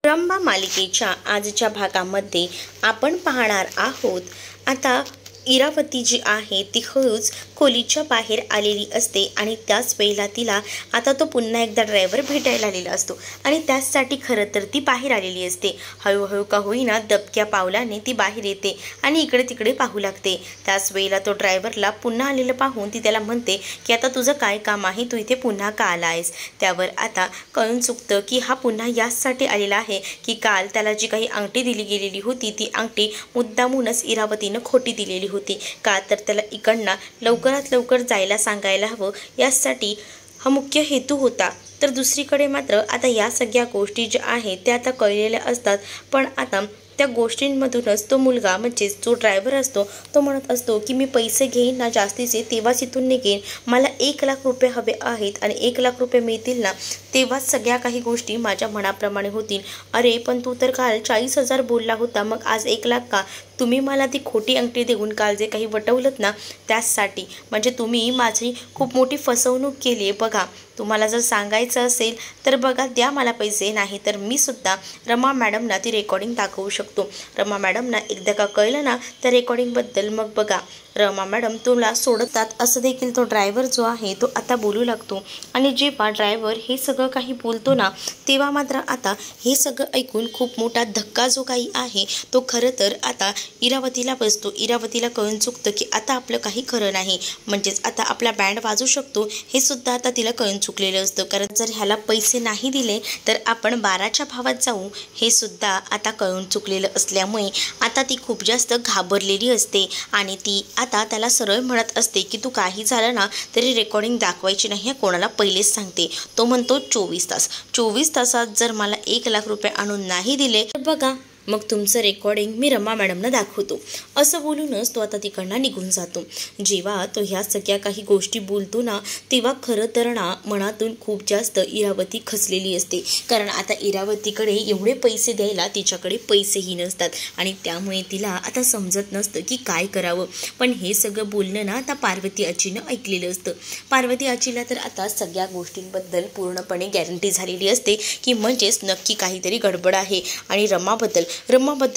रंभा मालिकेच्या आजच्या भागामध्ये आपण पाहणार आहोत। आता इरावती जी आहे ती हळूच खोलीच्या बाहेर आलेली असते आणि त्याच वेळेला तिला आता तो पुन्हा एकदा ड्रायव्हर भेटायला आलेला असतो आणि त्यासाठी खरं तर ती बाहेर आलेली असते। हळूहळू का होईना दबक्या पावलाने ती बाहेर येते आणि इकडे तिकडे पाहू लागते। त्याच वेळेला तो ड्रायव्हरला पुन्हा आलेलं पाहून ती त्याला म्हणते की आता तुझं काय काम आहे, तू इथे पुन्हा का आला आहेस। त्यावर आता कळून चुकतं की हा पुन्हा याचसाठी आलेला आहे की काल त्याला जी काही अंगठी दिली गेलेली होती ती अंगठी मुद्दामूनच इरावतीनं खोटी दिलेली होती। का तर त्याला इकडनं लवकरात लवकर जायला सांगायला हवं यासाठी हा मुख्य हेतू होता। तर दुसरीकडे मात्र आता या सगळ्या गोष्टी ज्या आहेत त्या आता कळलेल्या असतात, पण आता त्या गोष्टींमधूनच तो मुलगा म्हणजेच जो ड्रायव्हर असतो तो म्हणत असतो की मी पैसे घेईन ना जास्तीचे तेव्हाच इथून निघेन, मला 1 लाख रुपये हवे आहेत आणि 1 लाख रुपये मिळतील ना तेव्हाच सगळ्या काही गोष्टी माझ्या मनाप्रमाणे होतील। अरे पण तू तर काल 40,000 बोलला होता, मग आज 1 लाख का? तुम्ही मला ती खोटी अंगठी देऊन काल जे काही वटवलत ना त्यासाठी, म्हणजे तुम्ही माझी खूप मोठी फसवणूक केली आहे। बघा तुम्हाला जर सांगायचं असेल तर बघा द्या मला पैसे, नाही तर मी सुद्धा रमा मॅडमना ती रेकॉर्डिंग दाखवू शकतो। रमा मॅडमना एकदा का कळलं ना त्या रेकॉर्डिंगबद्दल मग बघा रमा मॅडम तुला सोडतात असं देखील तो ड्रायव्हर जो आहे तो आता बोलू लागतो। आणि जेव्हा ड्रायव्हर हे सगळं काही बोलतो ना तेव्हा मात्र आता हे सगळं ऐकून खूप मोठा धक्का जो काही आहे तो खरं तर आता इरावतीला बसतो। इरावतीला कळून चुकतं की आता आपलं काही खरं नाही, म्हणजेच आता आपला बँड वाजू शकतो हे सुद्धा आता तिला कळून चुकलेलं असतं। कारण जर ह्याला पैसे नाही दिले तर आपण 12च्या भावात जाऊ हे सुद्धा आता कळून चुकलेलं असल्यामुळे आता ती खूप जास्त घाबरलेली असते आणि ती आता त्याला सरळ म्हणत असते की तू काही झालं ना तरी रेकॉर्डिंग दाखवायची नाही कोणाला, पहिलेच सांगते। तो म्हणतो 24 तासात जर मला 1 लाख रुपये आणून नाही दिले तर बघा मग तुमचं रेकॉर्डिंग मी रमा मॅडमना दाखवतो, असं बोलूनच तो आता तिकडनं निघून जातो। जेव्हा तो ह्या सगळ्या काही गोष्टी बोलतो ना तेव्हा खरं तर ना मनातून खूप जास्त इरावती खचलेली असते, कारण आता इरावतीकडे एवढे पैसे द्यायला तिच्याकडे पैसेही नसतात आणि त्यामुळे तिला आता समजत नसतं की काय करावं। पण हे सगळं बोलणं ना आता पार्वती आजीनं ऐकलेलं असतं। पार्वती आजीला तर आता सगळ्या गोष्टींबद्दल पूर्णपणे गॅरंटी झालेली असते की म्हणजेच नक्की काहीतरी गडबड आहे आणि रमाबद्दल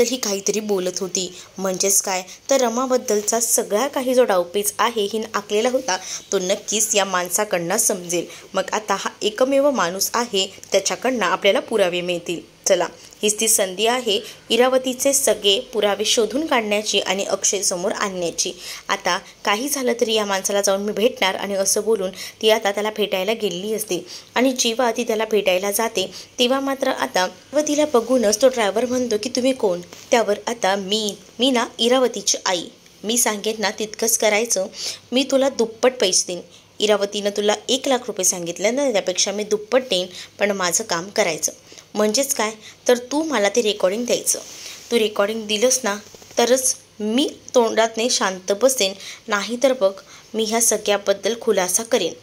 ही काहीतरी बोलत होती। म्हणजेच काय तर रमाबद्दलचा सगळा काही जो डावपेच आहे हिनं आखलेला होता तो नक्कीच या माणसाकडनं समजेल। मग आता हा एकमेव माणूस आहे त्याच्याकडनं आपल्याला पुरावे मिळतील। चला हीच ती संधी आहे इरावतीचे सगळे पुरावे शोधून काढण्याची आणि अक्षय समोर आणण्याची। आता काही झालं तरी या माणसाला जाऊन मी भेटणार आणि असं बोलून ती आता त्याला भेटायला गेलेली असते। आणि जेव्हा ती त्याला भेटायला जाते तेव्हा मात्र आता तिला बघूनच तो ड्रायव्हर म्हणतो की तुम्ही कोण? त्यावर आता मी ना इरावतीची आई, मी सांगेन ना तितकंच करायचं, मी तुला दुप्पट पैसे देईन। इरावतीनं तुला 1 लाख रुपये सांगितलं ना त्यापेक्षा मी दुप्पट देईन, पण माझं काम करायचं। म्हणजेच काय तर तू मला ते रेकॉर्डिंग द्यायचं, तू रेकॉर्डिंग दिलंस ना तरच मी तोंडातने शांत बसेन, नाही तर बघ मी ह्या सगळ्याबद्दल खुलासा करेन,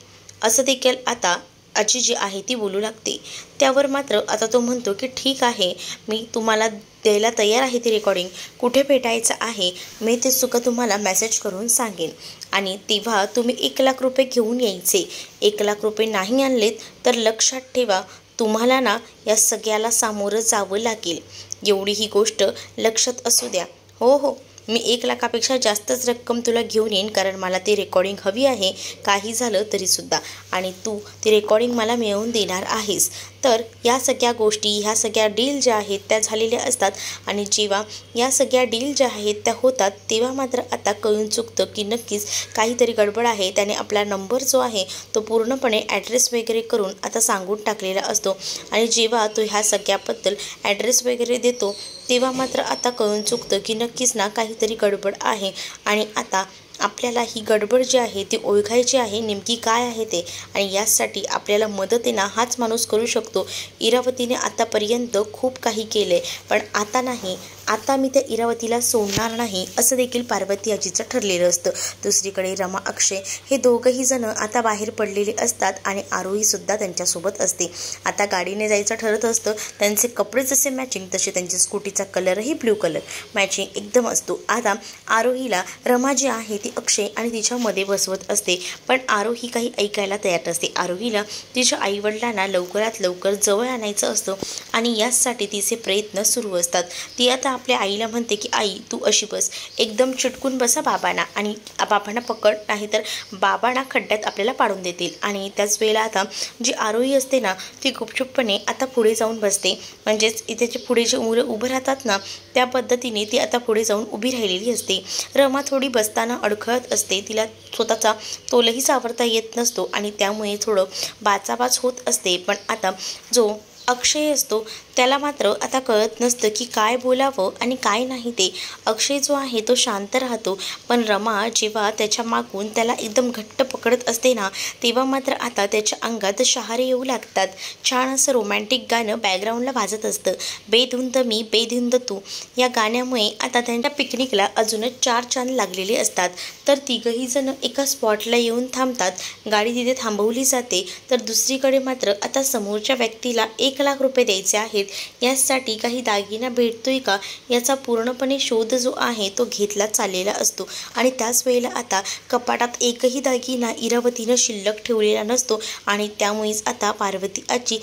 असं देखील आता आजी जी आहे ती बोलू लागते। त्यावर मात्र आता तो म्हणतो की ठीक आहे मी तुम्हाला द्यायला तयार आहे ती रेकॉर्डिंग, कुठे भेटायचं आहे मी ते सुद्धा तुम्हाला मेसेज करून सांगेन आणि तेव्हा तुम्ही 1 लाख रुपये घेऊन यायचे। 1 लाख रुपये नाही आणलेत तर लक्षात ठेवा तुम्हाला ना या सगळ्याला सामोरं जावं लागेल, एवढी ही गोष्ट लक्षात असू द्या। हो मी 1 लाखापेक्षा जास्तच रक्कम तुला घेऊन येईन, कारण मला ती रेकॉर्डिंग हवी आहे काही झालं तरीसुद्धा, आणि तू ती रेकॉर्डिंग मला मिळवून देणार आहेस। तर या सगळ्या गोष्टी ह्या सगळ्या डील ज्या आहेत त्या झालेल्या असतात आणि जेव्हा या सगळ्या डील ज्या आहेत त्या होतात तेव्हा मात्र आता कळून चुकतं की नक्कीच काहीतरी गडबड आहे। त्याने आपला नंबर जो आहे तो पूर्णपणे ॲड्रेस वगैरे करून आता सांगून टाकलेला असतो आणि जेव्हा तो ह्या सगळ्याबद्दल ॲड्रेस वगैरे देतो तेव्हा मात्र आता कळून चुकतं की नक्कीच ना काहीतरी गडबड आहे आणि आता आपल्याला ही गडबड जी आहे ती ओळखायची आहे नेमकी काय आहे ते, आणि यासाठी आपल्याला मदतीने हाच माणूस करू शकतो। इरावतीने आतापर्यंत खूप काही केले पण आता नाही, आता मी त्या इरावतीला सोडणार नाही असं देखील पार्वती आजीचं ठरलेलं असतं। दुसरीकडे रमा अक्षय हे दोघंही जण आता बाहेर पडलेले असतात आणि आरोही सुद्धा त्यांच्यासोबत असते। आता गाडीने जायचं ठरत असतं, त्यांचे कपडे जसे मॅचिंग तसे त्यांच्या स्कूटीचा कलरही ब्ल्यू कलर मॅचिंग एकदम असतो। आता आरोहीला रमा जी आहे ती ती अक्षय आणि तिच्यामध्ये बसवत असते, पण आरोही काही ऐकायला तयार नसते. आरोहीला तिच्या आईवडिलांना लवकरात लवकर जवळ आणायचं असतं आणि यासाठी तिचे प्रयत्न सुरू असतात. ती आता आपल्या आईला म्हणते की आई तू अशी बस, एकदम चिटकून बसा बाबांना आणि बाबांना पकड, नाही तर बाबांना खड्ड्यात आपल्याला पाडून देतील. आणि त्याच वेळेला आता जी आरोही असते ना ती गुपचूपपणे आता पुढे जाऊन बसते, म्हणजेच इथे जे पुढे जे मुलं उभं राहतात ना त्या पद्धतीने ती आता पुढे जाऊन उभी राहिलेली असते. रमा थोडी बसताना अडखळत असते, तिला स्वतःचा तोलही सावरता येत नसतो आणि त्यामुळे थोडं बाचाबाच होत असते. पण आता जो अक्षय असतो त्याला मात्र आता कळत नसतं की काय बोलावं आणि काय नाही ते. अक्षय जो आहे तो शांत राहतो, पण रमा जेव्हा त्याच्या मागून त्याला एकदम घट्ट पकडत असते ना तेव्हा मात्र आता त्याच्या अंगात शहारे येऊ लागतात. छान असं रोमॅन्टिक गाणं बॅकग्राऊंडला वाजत असतं, बेधुंद मी बेधुंद तू. या गाण्यामुळे आता त्यांच्या पिकनिकला अजूनच 4 चांद लागलेले असतात. तर तिघही जण एका स्पॉटला येऊन थांबतात. गाडी तिथे थांबवली जाते. तर दुसरीकडे मात्र आता समोरच्या व्यक्तीला 1 लाख रुपये द्यायचे आहेत, यासाठी काही दागिना भेटतोय का याचा पूर्णपणे शोध जो आहे तो घेतला चाललेला असतो. आणि त्याच वेळेला आता कपाटात एकही दागिना इरावतीनं शिल्लक ठेवलेला नसतो आणि त्यामुळेच आता पार्वती आजी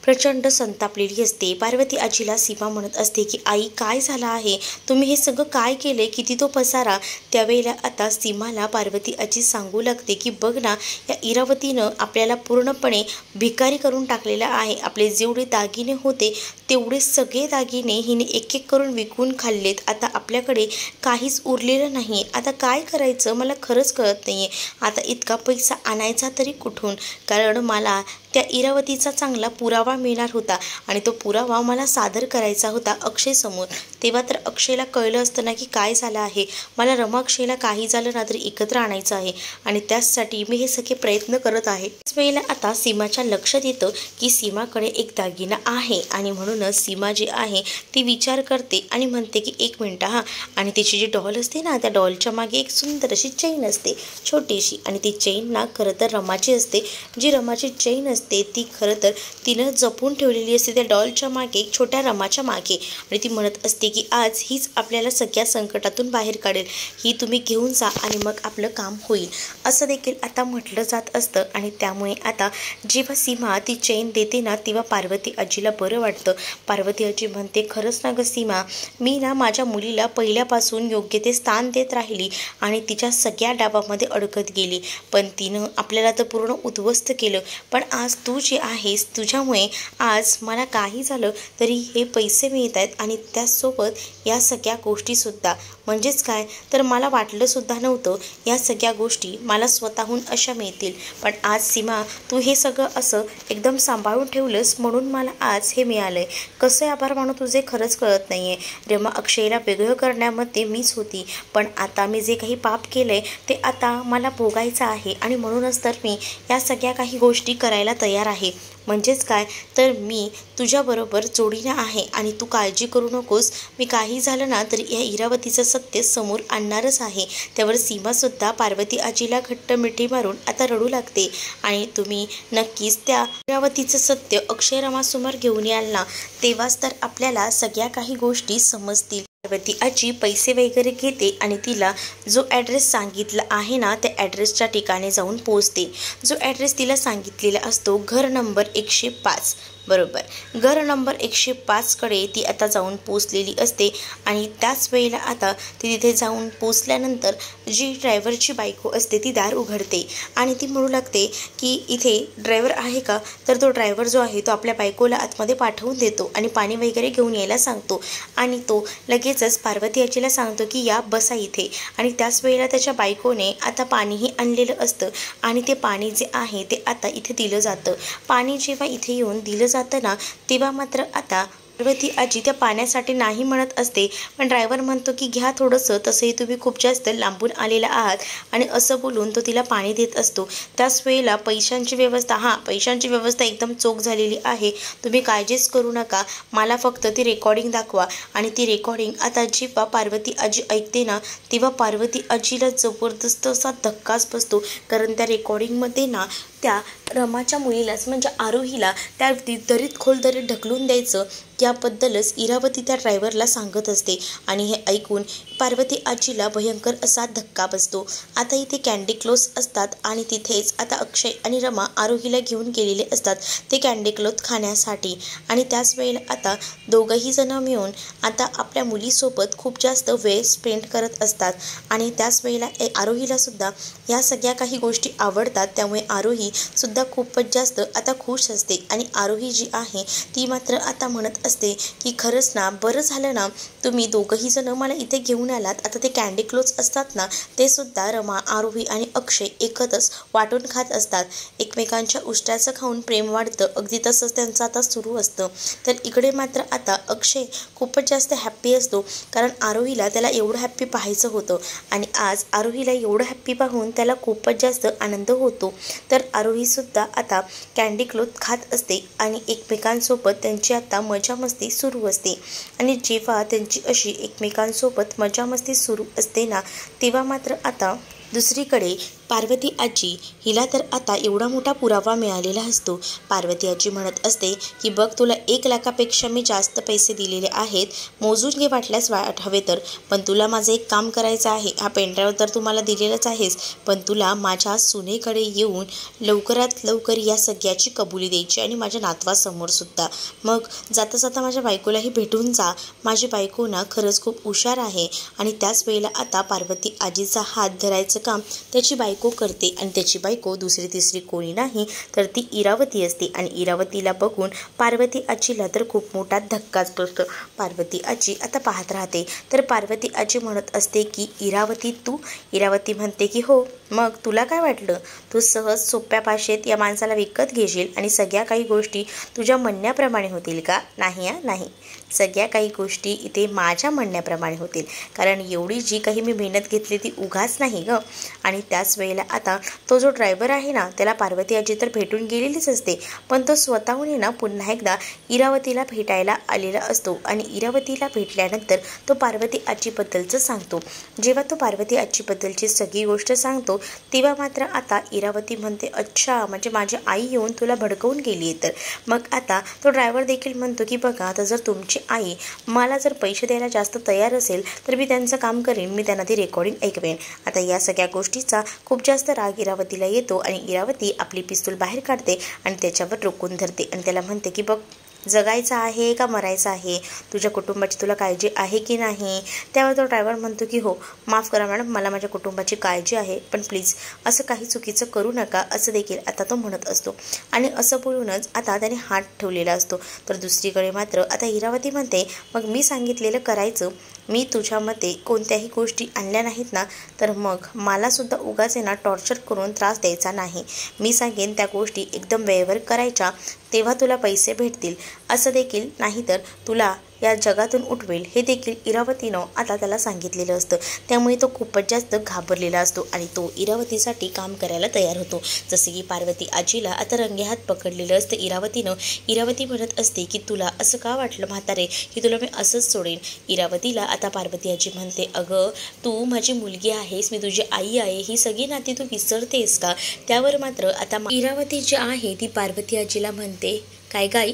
प्रचंड संतापलेली असते. पार्वती आजीला सीमा म्हणत असते की आई काय झालं आहे, तुम्ही हे सगळं काय केले, किती तो पसारा. त्यावेळेला आता सीमाला पार्वती आजी सांगू लागते की बघ ना या इरावतीनं आपल्याला पूर्णपणे भिकारी करून टाकलेला आहे. आपले जेवढे दागिने होते तेवढे सगळे दागिने हिने एक एक करून विकून खाल्लेत. आता आपल्याकडे काहीच उरलेलं नाही. आता काय करायचं मला खरंच कळत नाही आहे. आता इतका पैसा आणायचा तरी कुठून, कारण मला त्या इरावतीचा चांगला पुरावा मिळणार होता आणि तो पुरावा मला सादर करायचा होता अक्षयसमोर. तेव्हा तर अक्षयला कळलं असतं ना की काय झालं आहे. मला रमा अक्षयला काही झालं ना तरी एकत्र आणायचं आहे आणि त्याचसाठी मी हे सगळे प्रयत्न करत आहे. त्याच वेळेला आता सीमाच्या लक्षात येतं की सीमाकडे एक दागिना आहे आणि म्हणूनच सीमा जी आहे ती विचार करते आणि म्हणते की 1 मिनटं हां. आणि तिची जी डॉल असते ना त्या डॉलच्या मागे एक सुंदर अशी चेन असते छोटीशी, आणि ती चेन ना खरं तर रमाची असते. जी रमाची चेन असते ती खरं तर तिनं जपून ठेवलेली असते त्या डॉलच्या मागे, छोट्या रमाच्या मागे. आणि ती म्हणत असते की आज हीच आपल्याला सगळ्या संकटातून बाहेर काढेल, ही तुम्ही घेऊन जा आणि मग आपलं काम होईल, असं देखील आता म्हटलं जात असतं. आणि त्यामुळे आता जेव्हा सीमा ती चेन देते ना तेव्हा पार्वती आजीला बरं वाटतं. पार्वती आजी म्हणते खरंच ना गं सीमा, मी ना माझ्या मुलीला पहिल्यापासून योग्य ते स्थान देत राहिली आणि तिच्या सगळ्या डाबामध्ये अडकत गेली, पण तिनं आपल्याला तर पूर्ण उद्ध्वस्त केलं. पण आज तू जी आहेस तुझ्यामुळे आज मला काही झालं तरी हे पैसे मिळत आहेत आणि त्याचसोबत या सगळ्या गोष्टीसुद्धा. म्हणजेच काय तर मला वाटलंसुद्धा नव्हतं या सगळ्या गोष्टी मला स्वतःहून अशा मिळतील. पण आज सीमा तू हे सगळं असं एकदम सांभाळून ठेवलंस म्हणून मला आज हे मिळालं आहे. कसं आभार मानू तुझे खरंच कळत नाही आहे. रमा अक्षयला वेगळं करण्यामध्ये मीच होती, पण आता मी जे काही पाप केलं आहे ते आता मला भोगायचं आहे आणि म्हणूनच तर मी या सगळ्या काही गोष्टी करायला तयार आहे. म्हणजेच काय तर मी तुझ्याबरोबर जोडीनं आहे आणि तू काळजी करू नकोस. मी काही झालं ना तरी या इरावतीचं सत्य समोर आणणारच आहे. त्यावर सीमासुद्धा पार्वती आजीला घट्ट मिठी मारून आता रडू लागते. आणि तुम्ही नक्कीच त्या इरावतीचं सत्य अक्षयरमासमोर घेऊन याल ना, तेव्हाच तर आपल्याला सगळ्या काही गोष्टी समजतील. पार्वती आजी पैसे वगैरे घेते आणि तिला जो ॲड्रेस सांगितला आहे ना त्या ॲड्रेसच्या ठिकाणी जाऊन पोहोचते. जो ॲड्रेस तिला सांगितलेला असतो घर नंबर 105, बरोबर. घर नंबर 105कडे ती आता जाऊन पोचलेली असते. आणि त्याच वेळेला आता ती तिथे जाऊन पोचल्यानंतर जी ड्रायव्हरची बायको असते ती दार उघडते आणि ती म्हणू लागते की इथे ड्रायव्हर आहे का. तर तो ड्रायव्हर जो आहे तो आपल्या बायकोला आतमध्ये पाठवून देतो आणि पाणी वगैरे घेऊन यायला सांगतो. आणि तो लगेचच पार्वती आजीला सांगतो की या बसा इथे. आणि त्याच वेळेला त्याच्या बायकोने आता पाणीही आणलेलं असतं आणि ते पाणी जे आहे ते आता इथे दिलं जातं. पाणी जेव्हा इथे येऊन दिलं जातं ना तेव्हा मात्र आता पार्वती आजी त्या पाण्यासाठी नाही म्हणत असते, पण ड्रायव्हर म्हणतो की घ्या थोडंसं, तसंही तुम्ही खूप जास्त लांबून आलेला आहात. आणि असं बोलून तो तिला पाणी देत असतो. त्याच वेळेला पैशांची व्यवस्था एकदम चोख झालेली आहे. तुम्ही काळजीच करू नका, मला फक्त ती रेकॉर्डिंग दाखवा. आणि ती रेकॉर्डिंग आता जेव्हा पार्वती आजी ऐकते ना तेव्हा पार्वती आजीला जबरदस्त असा धक्काच बसतो, कारण त्या रेकॉर्डिंगमध्ये ना त्या रमाच्या मुलीलाच म्हणजे आरोहीला त्या दरीत खोल दरीत ढकलून द्यायचं याबद्दलच इरावती त्या ड्रायव्हरला सांगत असते. आणि हे ऐकून पार्वती आजीला भयंकर असा धक्का बसतो. आता इथे कॅन्डी क्लोथ असतात आणि तिथेच आता अक्षय आणि रमा आरोहीला घेऊन गेलेले असतात ते कॅन्डी क्लोथ खाण्यासाठी. आणि त्याच वेळेला आता दोघंही जण मिळून आता आपल्या मुलीसोबत खूप जास्त वेळ स्पेंड करत असतात. आणि त्याच वेळेला आरोहीला सुद्धा या सगळ्या काही गोष्टी आवडतात. त्यामुळे आरोही सुद्धा खूपच जास्त आता खुश असते. आणि आरोही जी आहे ती मात्र आता म्हणत असते की खरंच ना, बरं झालं ना तुम्ही दोघंही जण मला इथे घेऊन आलात. आता ते कॅन्डी क्लोथ्स असतात ना ते सुद्धा रमा, आरोही आणि अक्षय एकत्रच वाटून खात असतात. एकमेकांच्या उष्ट्याचं खाऊन प्रेम वाढतं, अगदी तसंच त्यांचं आता सुरू असतं. तर इकडे मात्र आता अक्षय खूपच जास्त हॅप्पी असतो, कारण आरोहीला त्याला एवढं हॅप्पी पाहायचं होतं. आणि आज आरोहीला एवढं हॅप्पी पाहून त्याला खूपच जास्त आनंद होतो. तर आरोहीसुद्धा आता कॅन्डी क्लोथ खात असते आणि एकमेकांसोबत त्यांची आता मजा मस्ती सुरू असते. आणि जेव्हा त्यांची अशी एकमेकांसोबत मजा मस्ती सुरू असते ना, तेव्हा मात्र आता दुसरीकडे पार्वती आजी हिला तर आता एवढा मोठा पुरावा मिळालेला असतो. पार्वती आजी म्हणत असते की बघ, तुला 1 लाखापेक्षा मी जास्त पैसे दिलेले आहेत, मोजून घे वाटल्यास हवे तर, पण तुला माझं एक काम करायचं आहे. हा पेनड्राईव्ह तर तू मला दिलेलाच आहेस, पण तुला माझ्या सुनेकडे येऊन लवकरात लवकर या सगळ्याची कबुली द्यायची आणि माझ्या नातवासमोर सुद्धा. मग जाता जाता माझ्या बायकोलाही भेटून जा. माझी बायको ना खरंच खूप हुशार आहे. आणि त्याच वेळेला आता पार्वती आजीचा हात धरायचं काम त्याची बायको करते. आणि त्याची बायको दुसरी तिसरी कोणी नाही तर ती इरावती असते. आणि इरावतीला बघून पार्वती आजीला तर खूप मोठा धक्काच बसतो. पार्वती आजी आता पाहत राहते. तर पार्वती आजी म्हणत असते की इरावती तू? इरावती म्हणते की हो. मग तुला काय वाटलं, तू सहज सोप्या भाषेत या माणसाला विकत घेशील आणि सगळ्या काही गोष्टी तुझ्या म्हणण्याप्रमाणे होतील का? नाही नाही, सगळ्या काही गोष्टी इथे माझ्या म्हणण्याप्रमाणे होतील, कारण एवढी जी काही मी मेहनत घेतली ती उगाच नाही गं. आणि त्याच वेळेला आता तो जो ड्रायव्हर आहे ना त्याला पार्वती आजी तर भेटून गेलेलीच असते, पण तो स्वतःहून ना पुन्हा एकदा इरावतीला भेटायला आलेला असतो. आणि इरावतीला भेटल्यानंतर तो पार्वती आजीबद्दलचं सांगतो. जेव्हा तो पार्वती आजीबद्दलची सगळी गोष्ट सांगतो तेव्हा मात्र आता इरावती म्हणते, अच्छा, म्हणजे माझी आई येऊन तुला भडकवून गेली आहे. तर मग आता तो ड्रायव्हर देखील म्हणतो की बघा, आता जर तुमची आई मला जर पैसे द्यायला जास्त तयार असेल तर मी त्यांचं काम करेन, मी त्यांना ती रेकॉर्डिंग ऐकवेन. आता या सगळ्या गोष्टीचा खूप जास्त राग इरावतीला येतो आणि इरावती आपली पिस्तूल बाहेर काढते आणि त्याच्यावर रोखून धरते आणि त्याला म्हणते की बघ, जगायचं आहे का मरायचं आहे, तुझ्या कुटुंबाची तुला काळजी आहे की नाही. त्यावर तो ड्रायव्हर म्हणतो की हो, माफ करा मॅडम, मला माझ्या कुटुंबाची काळजी आहे, पण प्लीज असं काही चुकीचं करू नका, असं देखील आता तो म्हणत असतो. आणि असं बोलूनच आता त्याने हात ठेवलेला असतो. तर दुसरीकडे मात्र आता इरावती म्हणते, मग मी सांगितलेलं करायचं, मी तुझ्यामध्ये कोणत्याही गोष्टी आणल्या नाहीत ना, तर मग मलासुद्धा उगाच ना टॉर्चर करून त्रास द्यायचा नाही. मी सांगेन त्या गोष्टी एकदम वेळेवर करायच्या, तेव्हा तुला पैसे भेटतील, असं देखील नाही तर तुला या जगातून उठवेल, हे देखील इरावतीनं आता त्याला सांगितलेलं असतं. त्यामुळे तो खूपच जास्त घाबरलेला असतो आणि तो इरावतीसाठी काम करायला तयार होतो. जसे की पार्वती आजीला आता रंगेहात पकडलेलं असतं इरावतीनं. इरावती म्हणत असते की तुला असं का वाटलं म्हातारे की तुला मी असंच सोडेन. इरावतीला आता पार्वती आजी म्हणते, अगं तू माझी मुलगी आहेस, मी तुझी आई आहे, ही सगळी नाती तू विसरतेस का. त्यावर मात्र आता इरावती जी आहे ती पार्वती आजीला म्हणते, काय गाई,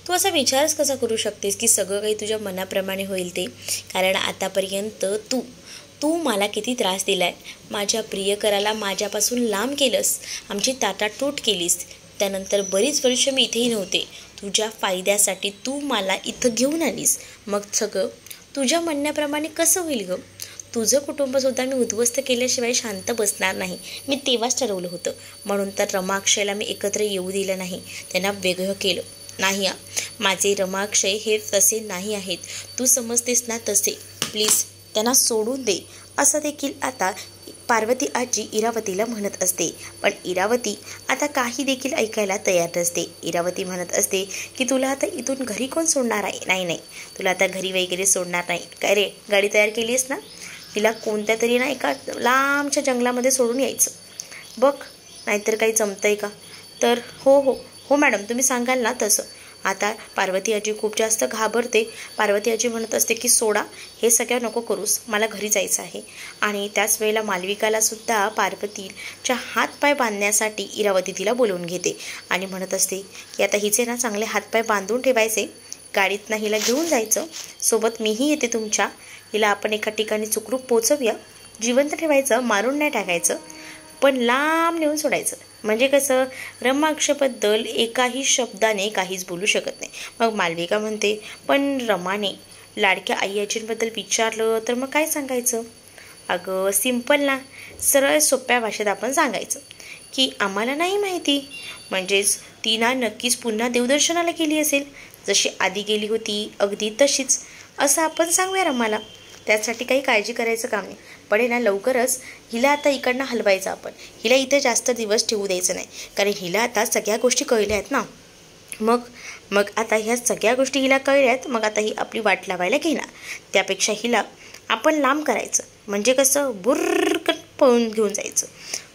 तू असा विचारच कसा करू शकतेस की सगळं काही तुझ्या मनाप्रमाणे होईल ते. कारण आतापर्यंत तू मला किती त्रास दिला आहे, माझ्या प्रियकराला माझ्यापासून लांब केलंस, आमची ताटातूट केलीस, त्यानंतर बरीच वर्ष मी इथेही नव्हते, तुझ्या फायद्यासाठी तू मला इथं घेऊन आलीस, मग सगळं तुझ्या म्हणण्याप्रमाणे कसं होईल गं. तुझं कुटुंबसुद्धा मी उद्ध्वस्त केल्याशिवाय शांत बसणार नाही, मी तेव्हाच ठरवलं होतं. म्हणून तर रमा अक्षयला मी एकत्र येऊ दिलं नाही, त्यांना वेगळं केलं नाही. माझे रमा अक्षय हे तसे नाही आहेत, तू समजतेस ना तसे, प्लीज त्यांना सोडून दे, असं देखील आता पार्वती आजी इरावतीला म्हणत असते. पण इरावती आता काही देखील ऐकायला तयार नसते. इरावती म्हणत असते की तुला आता इथून घरी कोण सोडणार आहे. नाही, तुला आता घरी वगैरे सोडणार नाही. काय रे, गाडी तयार केली आहेस ना, तिला कोणत्या तरी ना एका लांबच्या जंगलामध्ये सोडून यायचं बघ, नाहीतर काही जमतंय का. तर हो मॅडम, तुम्ही सांगाल ना तसं. आता पार्वती आजी खूप जास्त घाबरते. पार्वती आजी म्हणत असते की सोडा, हे सगळं नको करूस, मला घरी जायचं आहे. आणि त्याच वेळेला मालविकाला सुद्धा पार्वतीच्या हातपाय बांधण्यासाठी इरावती तिला बोलवून घेते आणि म्हणत असते की आता हिचे ना चांगले हातपाय बांधून ठेवायचे, गाडीतनं हिला घेऊन जायचं, सोबत मीही येते तुमच्या, हिला आपण एका ठिकाणी सुखरूप पोचवूया, जिवंत ठेवायचं, मारून नाही टाकायचं, पण लांब नेऊन सोडायचं. म्हणजे कसं, रमाक्षबद्दल एकाही शब्दाने काहीच बोलू शकत नाही. मग मालविका म्हणते पण रमाने लाडक्या आई आजींबद्दल विचारलं तर मग काय सांगायचं? अगं सिंपल ना, सरळ सोप्या भाषेत आपण सांगायचं की आम्हाला नाही माहिती, म्हणजेच ती ना नक्कीच पुन्हा देवदर्शनाला गेली असेल, जशी आधी गेली होती अगदी तशीच, असं आपण सांगूया रमाला. त्यासाठी काही काळजी करायचं काम नाही. पण आहे ना लवकरच हिला आता इकडनं हलवायचं आपण, हिला इथे जास्त दिवस ठेवू द्यायचं नाही, कारण हिला आता सगळ्या गोष्टी कळल्या आहेत ना. मग आता ह्या सगळ्या गोष्टी हिला कळल्यात, मग आता ही आपली वाट लावायला घेणार. त्यापेक्षा हिला आपण लांब करायचं, म्हणजे कसं बुर्रकन पळून घेऊन जायचं.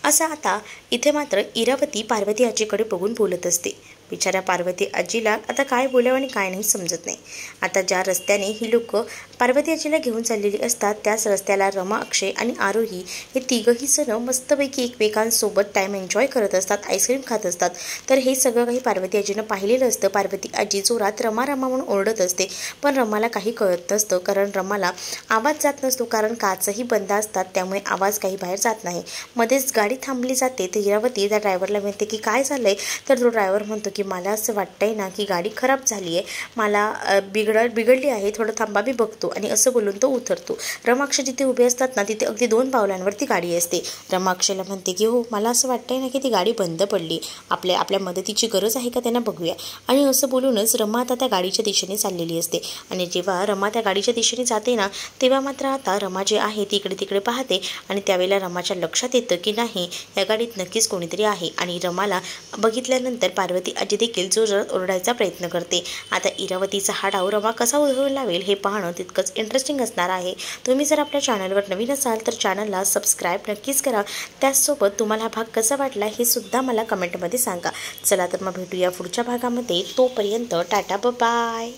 असं आता इथे मात्र इरावती पार्वती आजीकडे बघून बोलत असते. बिचाऱ्या पार्वती आजीला आता काय बोलावं आणि काय नाही समजत नाही. आता ज्या रस्त्याने ही लोक पार्वती आजीला घेऊन चाललेली असतात त्याच रस्त्याला रमा, अक्षय आणि आरोही हे तिघंही जण मस्तपैकी एकमेकांसोबत टाईम एन्जॉय करत असतात, आईस्क्रीम खात असतात. तर हे सगळं काही पार्वती आजीनं पाहिलेलं असतं. पार्वती आजी जोरात रमा रमा म्हणून ओरडत असते, पण रमाला काही कळत नसतं, कारण रमाला आवाज जात नसतो, कारण काचही बंद असतात, त्यामुळे आवाज काही बाहेर जात नाही. मध्येच गाडी थांबली जाते. तर इरावती त्या ड्रायव्हरला म्हणते की काय झालंय? तर तो ड्रायव्हर म्हणतो की मला असं वाटतंय ना की गाडी खराब झाली आहे, मला बिघडली आहे, थोडं थांबा मी बघतो, आणि असं बोलून तो उतरतो. रमाक्ष जिथे उभे असतात ना तिथे अगदी 2 पावलांवरती गाडी असते. रमाक्षला म्हणते की हो मला असं वाटतंय ना की ती गाडी बंद पडली, आपल्या मदतीची गरज आहे का, त्यांना बघूया. आणि असं बोलूनच रमा आता त्या गाडीच्या दिशेने चाललेली असते. आणि जेव्हा रमा त्या गाडीच्या दिशेने जाते ना तेव्हा मात्र आता रमा जे आहे ती इकडे तिकडे पाहते, आणि त्यावेळेला रमाच्या लक्षात येतं की नाही या गाडीत नक्कीच कोणीतरी आहे. आणि रमाला बघितल्यानंतर पार्वती आजी देखील जोरात ओरडायचा प्रयत्न करते. आता इरावतीचा हा डाव रमा कसा उधळून लावेल हे पाहणं तितकंच इंटरेस्टिंग असणार आहे. तुम्ही जर आपल्या चॅनलवर नवीन असाल तर चॅनलला सबस्क्राईब नक्कीच करा. त्याचसोबत तुम्हाला हा भाग कसा वाटला हे सुद्धा मला कमेंटमध्ये सांगा. चला तर मग भेटूया पुढच्या भागामध्ये. तोपर्यंत टाटा बाय.